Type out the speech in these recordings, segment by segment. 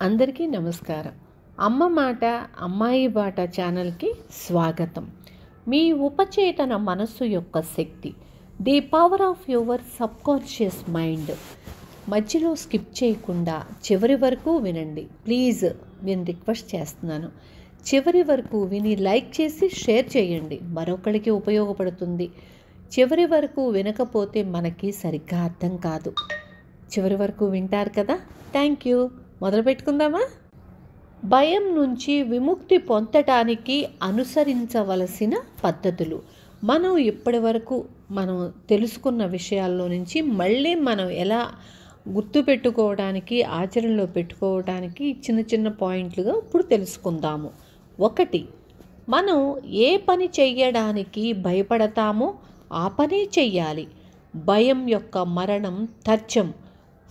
అందరికీ నమస్కారం. అమ్మ మాట అమ్మాయి బాట ఛానల్కి స్వాగతం. మీ ఉపచేతన మనస్సు యొక్క శక్తి, the power of your subconscious mind. మధ్యలో స్కిప్ చేయకుండా చివరి వరకు వినండి ప్లీజ్. నేను రిక్వెస్ట్ చేస్తున్నాను, చివరి వరకు విని లైక్ చేసి షేర్ చేయండి, మరొకరికి ఉపయోగపడుతుంది. చివరి వరకు వినకపోతే మనకి సరిగ్గా అర్థం కాదు. చివరి వరకు వింటారు కదా? Thank you. మొదలు పెట్టుకుందామా? భయం నుంచి విముక్తి పొందటానికి అనుసరించవలసిన పద్ధతులు. మనం ఇప్పటి వరకు తెలుసుకున్న విషయాల్లో నుంచి మళ్ళీ మనం ఎలా గుర్తుపెట్టుకోవడానికి, ఆచరణలో పెట్టుకోవడానికి చిన్న చిన్న పాయింట్లుగా ఇప్పుడు తెలుసుకుందాము. 1, మనం ఏ పని చెయ్యడానికి భయపడతామో ఆ పనే చెయ్యాలి. భయం యొక్క మరణం తథ్యం.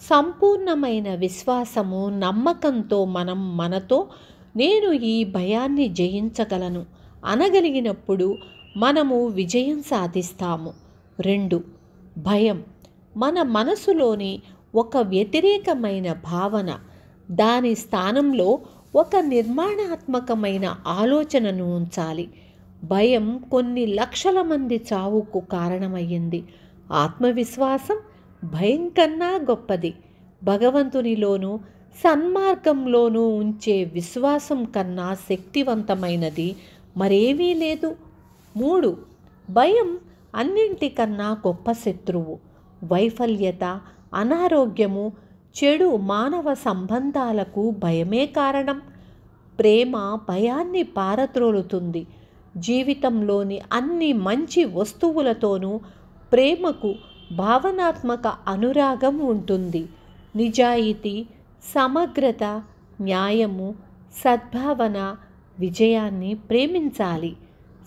సంపూర్ణమైన విశ్వాసము, నమ్మకంతో మనతో నేను ఈ భయాన్ని జయించగలను అనగలిగినప్పుడు మనము విజయం సాధిస్తాము. 2, భయం మన మనసులోని ఒక వ్యతిరేకమైన భావన. దాని స్థానంలో ఒక నిర్మాణాత్మకమైన ఆలోచనను ఉంచాలి. భయం కొన్ని లక్షల మంది చావుకు కారణమయ్యింది. ఆత్మవిశ్వాసం భయం కన్నా గొప్పది. భగవంతునిలోనూ సన్మార్గంలోనూ ఉంచే విశ్వాసం కన్నా శక్తివంతమైనది మరేమీ లేదు. 3, భయం అన్నింటికన్నా గొప్ప శత్రువు. వైఫల్యత, అనారోగ్యము, చెడు మానవ సంబంధాలకు భయమే కారణం. ప్రేమ భయాన్ని పారద్రోలుతుంది. జీవితంలోని అన్ని మంచి వస్తువులతోనూ ప్రేమకు భావనాత్మక అనురాగం ఉంటుంది. నిజాయితీ, సమగ్రత, న్యాయము, సద్భావన, విజయాన్ని ప్రేమించాలి.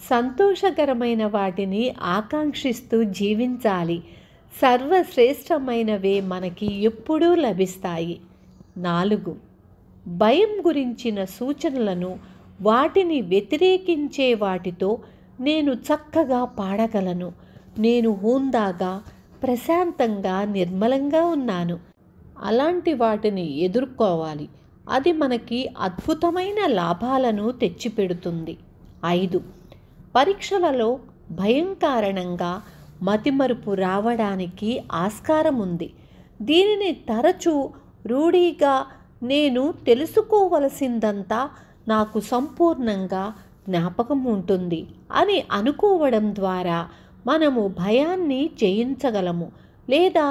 సంతోషకరమైన వాటిని ఆకాంక్షిస్తూ జీవించాలి. సర్వశ్రేష్టమైనవే మనకి ఎప్పుడూ లభిస్తాయి. 4, భయం గురించిన సూచనలను, వాటిని వ్యతిరేకించే వాటితో నేను చక్కగా పాడగలను. నేను హుందాగా, ప్రశాంతంగా, నిర్మలంగా ఉన్నాను. అలాంటి వాటిని ఎదుర్కోవాలి. అది మనకి అద్భుతమైన లాభాలను తెచ్చిపెడుతుంది. 5, పరీక్షలలో భయం కారణంగా మతిమరుపు రావడానికి ఆస్కారం ఉంది. దీనిని తరచూ రూఢిగా నేను తెలుసుకోవలసిందంతా నాకు సంపూర్ణంగా జ్ఞాపకం ఉంటుంది అని అనుకోవడం ద్వారా మనము భయాన్ని జయించగలము. లేదా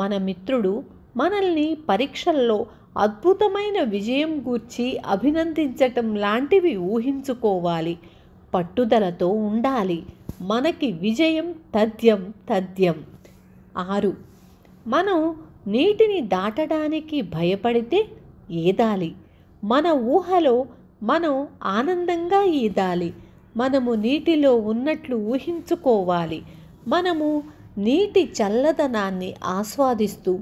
మన మిత్రుడు మనల్ని పరీక్షల్లో అద్భుతమైన విజయం గూర్చి అభినందించటం లాంటివి ఊహించుకోవాలి. పట్టుదలతో ఉండాలి. మనకి విజయం తథ్యం. 6, మనం నీటిని దాటడానికి భయపడితే ఈదాలి. మన ఊహలో మనం ఆనందంగా ఈదాలి. మనము నీటిలో ఉన్నట్లు ఊహించుకోవాలి. మనము నీటి చల్లదనాన్ని ఆస్వాదిస్తూ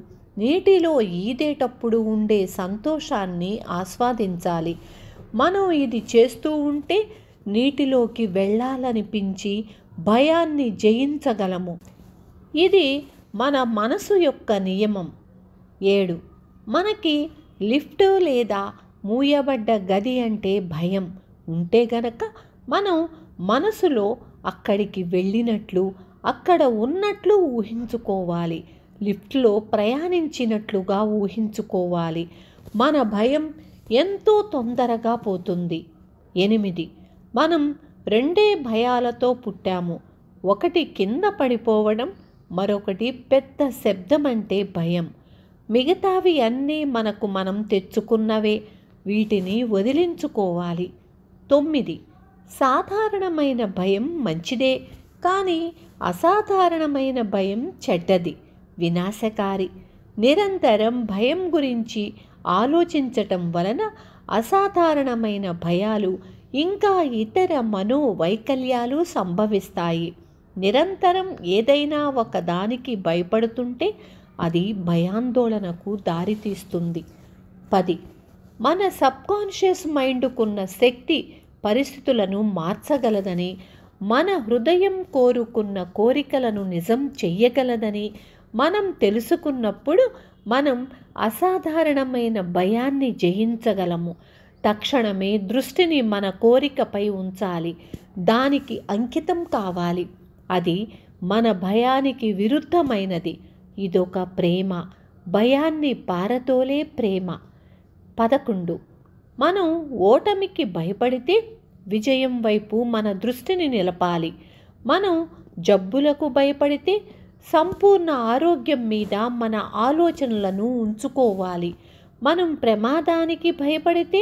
నీటిలో ఈదేటప్పుడు ఉండే సంతోషాన్ని ఆస్వాదించాలి. మనం ఇది చేస్తూ ఉంటే నీటిలోకి వెళ్ళాలనిపించి భయాన్ని జయించగలము. ఇది మన మనసు యొక్క నియమం. 7, మనకి లిఫ్ట్ లేదా మూయబడ్డ గది అంటే భయం ఉంటే గనక మనం మనసులో అక్కడికి వెళ్ళినట్లు, అక్కడ ఉన్నట్లు ఊహించుకోవాలి. లిఫ్ట్లో ప్రయాణించినట్లుగా ఊహించుకోవాలి. మన భయం ఎంతో తొందరగా పోతుంది. 8, మనం 2 భయాలతో పుట్టాము. ఒకటి కింద పడిపోవడం, మరొకటి పెద్ద శబ్దం అంటే భయం. మిగతావి అన్నీ మనకు మనం తెచ్చుకున్నవే. వీటిని వదిలించుకోవాలి. 9, సాధారణమైన భయం మంచిదే, కానీ అసాధారణమైన భయం చెడ్డది, వినాశకారి. నిరంతరం భయం గురించి ఆలోచించటం వలన అసాధారణమైన భయాలు ఇంకా ఇతర మనోవైకల్యాలు సంభవిస్తాయి. నిరంతరం ఏదైనా ఒకదానికి భయపడుతుంటే అది భయాందోళనకు దారితీస్తుంది. 10, మన సబ్కాన్షియస్ మైండ్కున్న శక్తి పరిస్థితులను మార్చగలదని, మన హృదయం కోరుకున్న కోరికలను నిజం చెయ్యగలదని మనం తెలుసుకున్నప్పుడు మనం అసాధారణమైన భయాన్ని జయించగలము. తక్షణమే దృష్టిని మన కోరికపై ఉంచాలి, దానికి అంకితం కావాలి. అది మన భయానికి విరుద్ధమైనది. ఇదొక ప్రేమ, భయాన్ని పారతోలే ప్రేమ. 11. మనం ఓటమికి భయపడితే విజయం వైపు మన దృష్టిని నిలపాలి. మనం జబ్బులకు భయపడితే సంపూర్ణ ఆరోగ్యం మీద మన ఆలోచనలను ఉంచుకోవాలి. మనం ప్రమాదానికి భయపడితే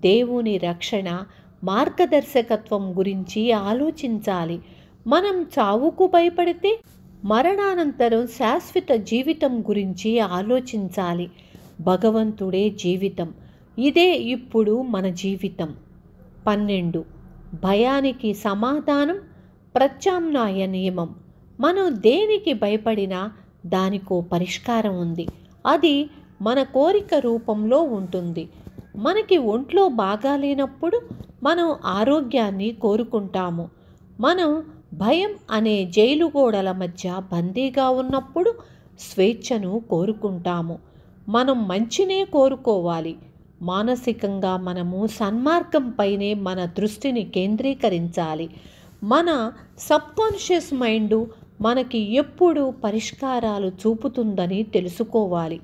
దేవుని రక్షణ, మార్గదర్శకత్వం గురించి ఆలోచించాలి. మనం చావుకు భయపడితే మరణానంతరం శాశ్వత జీవితం గురించి ఆలోచించాలి. భగవంతుడే జీవితం. ఇదే ఇప్పుడు మన జీవితం. 12. భయానికి సమాధానం ప్రత్యామ్నాయ నియమం. మనం దేనికి భయపడినా దానికో పరిష్కారం ఉంది. అది మన కోరిక రూపంలో ఉంటుంది. మనకి ఒంట్లో బాగాలేనప్పుడు మనం ఆరోగ్యాన్ని కోరుకుంటాము. మనం భయం అనే జైలు గోడల మధ్య బందీగా ఉన్నప్పుడు స్వేచ్ఛను కోరుకుంటాము. మనం మంచినే కోరుకోవాలి. మానసికంగా మనము సన్మార్గంపైనే మన దృష్టిని కేంద్రీకరించాలి. మన సబ్కాన్షియస్ మైండ్ మనకి ఎప్పుడు పరిష్కారాలు చూపుతుందని తెలుసుకోవాలి.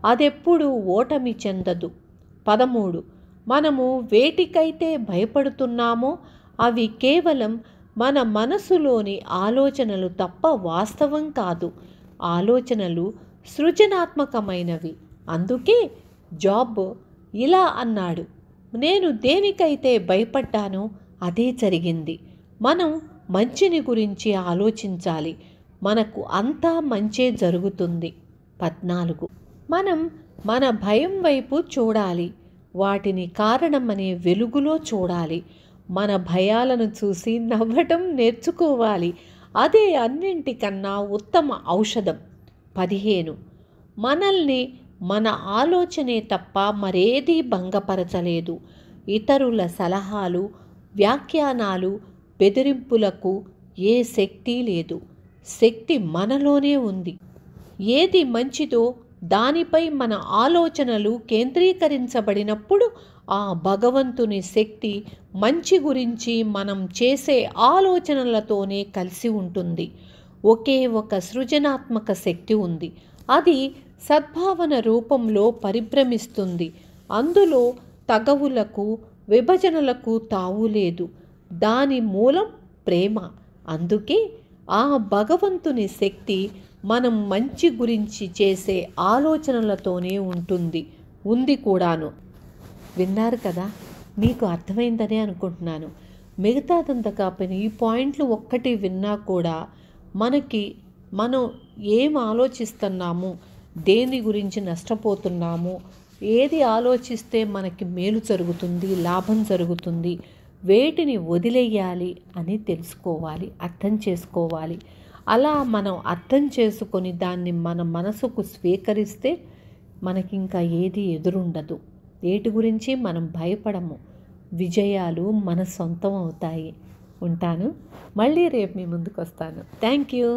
అదెప్పుడు ఓటమి చెందదు. 13. మనము వేటికైతే భయపడుతున్నామో అవి కేవలం మన మనసులోని ఆలోచనలు తప్ప వాస్తవం కాదు. ఆలోచనలు సృజనాత్మకమైనవి. అందుకే జాబ్ ఇలా అన్నాడు, నేను దేనికైతే భయపడ్డానో అదే జరిగింది. మనం మంచిని గురించి ఆలోచించాలి. మనకు అంతా మంచే జరుగుతుంది. 14. మనం మన భయం వైపు చూడాలి. వాటిని కారణమనే వెలుగులో చూడాలి. మన భయాలను చూసి నవ్వటం నేర్చుకోవాలి. అదే అన్నింటికన్నా ఉత్తమ ఔషధం. 15. మనల్ని మన ఆలోచనే తప్ప మరేదీ భంగపరచలేదు. ఇతరుల సలహాలు, వ్యాఖ్యానాలు, బెదిరింపులకు ఏ శక్తి లేదు. శక్తి మనలోనే ఉంది. ఏది మంచిదో దానిపై మన ఆలోచనలు కేంద్రీకరించబడినప్పుడు ఆ భగవంతుని శక్తి మంచి గురించి మనం చేసే ఆలోచనలతోనే కలిసి ఉంటుంది. ఒకే ఒక సృజనాత్మక శక్తి ఉంది. అది సద్భావన రూపంలో పరిభ్రమిస్తుంది. అందులో తగవులకు, విభజనలకు తావు లేదు. దాని మూలం ప్రేమ. అందుకే ఆ భగవంతుని శక్తి మనం మంచి గురించి చేసే ఆలోచనలతోనే ఉంది కూడాను. విన్నారు కదా, మీకు అర్థమైందనే అనుకుంటున్నాను. మిగతాదంతా కాకపోయినా ఈ పాయింట్లు ఒక్కటి విన్నా కూడా మనం ఏం ఆలోచిస్తున్నాము, దేని గురించి నష్టపోతున్నాము, ఏది ఆలోచిస్తే మనకి మేలు జరుగుతుంది, లాభం జరుగుతుంది, వేటిని వదిలేయాలి అని తెలుసుకోవాలి, అర్థం చేసుకోవాలి. అలా మనం అర్థం చేసుకొని దాన్ని మన మనసుకు స్వీకరిస్తే మనకింకా ఏది ఎదురుండదు. వేటి గురించి మనం భయపడము. విజయాలు మన సొంతం అవుతాయి. ఉంటాను. మళ్ళీ రేపు మీ ముందుకు వస్తాను. Thank you.